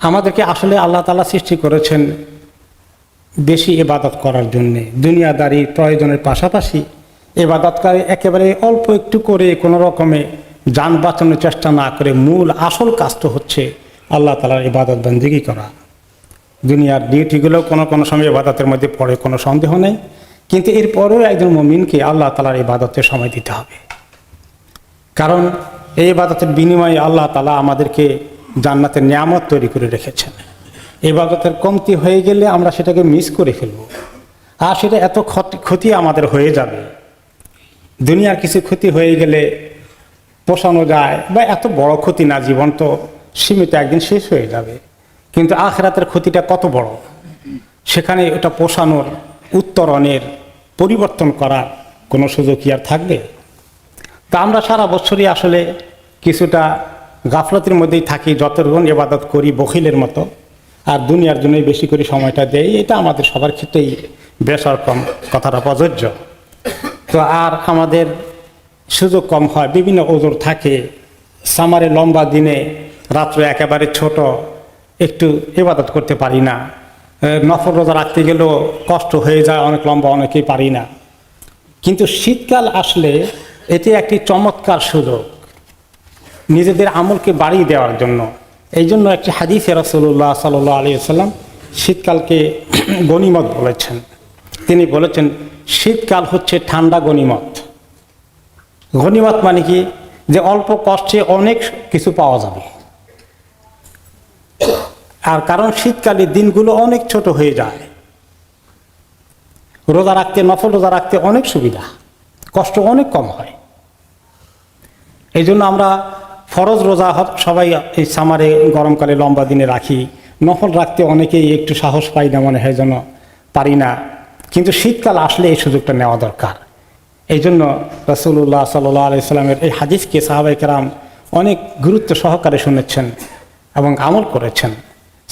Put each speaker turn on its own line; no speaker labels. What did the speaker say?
আমাদেরকে আসলে আল্লাহ তাআলা সৃষ্টি করেছেন বেশি ইবাদত করার জন্যে। দুনিয়াদারি প্রয়োজনের পাশাপাশি ইবাদতকারী একেবারে অল্প একটু করে কোনো রকমে যান বাঁচানোর চেষ্টা না করে মূল আসল কাজ তো হচ্ছে আল্লাহ তাআলার ইবাদত বন্দেগী করা। দুনিয়ার ডিউটিগুলো কোনো কোনো সময় ইবাদতের মধ্যে পড়ে, কোনো সন্দেহ নেই, কিন্তু এরপরেও একজন মুমিনকে আল্লাহ তাআলার ইবাদতে সময় দিতে হবে। কারণ এই ইবাদতের বিনিময়ে আল্লাহ তাআলা আমাদেরকে জান্নাতের নিয়ামত তৈরি করে রেখেছেন। ইবাদতের কমতি হয়ে গেলে আমরা সেটাকে মিস করে ফেলব, আর সেটা এত ক্ষতি আমাদের হয়ে যাবে। দুনিয়ার কিছু ক্ষতি হয়ে গেলে পোষানো যায়, বা এত বড় ক্ষতি না, জীবন তো সীমিত, একদিন শেষ হয়ে যাবে। কিন্তু আখিরাতের ক্ষতিটা কত বড়, সেখানে ওটা পোষানোর, উত্তরণের, পরিবর্তন করার কোনো সুযোগ কি আর থাকবে? তা আমরা সারা বছরই আসলে কিছুটা গাফলতির মধ্যেই থাকি, যতক্ষণ ইবাদত করি বখিলের মতো, আর দুনিয়ার জন্যই বেশি করে সময়টা দেই। এটা আমাদের সবার ক্ষেত্রেই বেসরকম, কথাটা প্রযোজ্য। তো আর আমাদের সুযোগ কম হয়, বিভিন্ন ওজোর থাকে। সামারে লম্বা দিনে রাত্রে একেবারে ছোট, একটু ইবাদত করতে পারি না। নফল রোজা রাখতে গেলেও কষ্ট হয়ে যায়, অনেক লম্বা, অনেকেই পারি না। কিন্তু শীতকাল আসলে এটি একটি চমৎকার সুযোগ নিজেদের আমলকে বাড়িয়ে দেওয়ার জন্য। এই জন্য একটি হাদিসে রাসূলুল্লাহ সাল্লাল্লাহু আলাইহি ওয়াসাল্লাম শীতকালকে গনিমত বলেছেন। তিনি বলেছেন শীতকাল হচ্ছে ঠান্ডা গনিমত। গনিমত মানে কি, যে অল্প কষ্টে অনেক কিছু পাওয়া যাবে। আর কারণ শীতকালে দিনগুলো অনেক ছোট হয়ে যায়, রোজা রাখতে, নফল রোজা রাখতে অনেক সুবিধা, কষ্ট অনেক কম হয়। এই জন্য আমরা ফরজ রোজা সবাই এই সামারে গরমকালে লম্বা দিনে রাখি, নফল রাখতে অনেকেই একটু সাহস পাই না, মনে হয় যেন পারি না। কিন্তু শীতকাল আসলে এই সুযোগটা নেওয়া দরকার। এই জন্য রাসূলুল্লাহ সাল্লাল্লাহু আলাইহি সাল্লামের এই হাদিসকে সাহাবায়ে কেরাম অনেক গুরুত্ব সহকারে শুনেছেন এবং আমল করেছেন।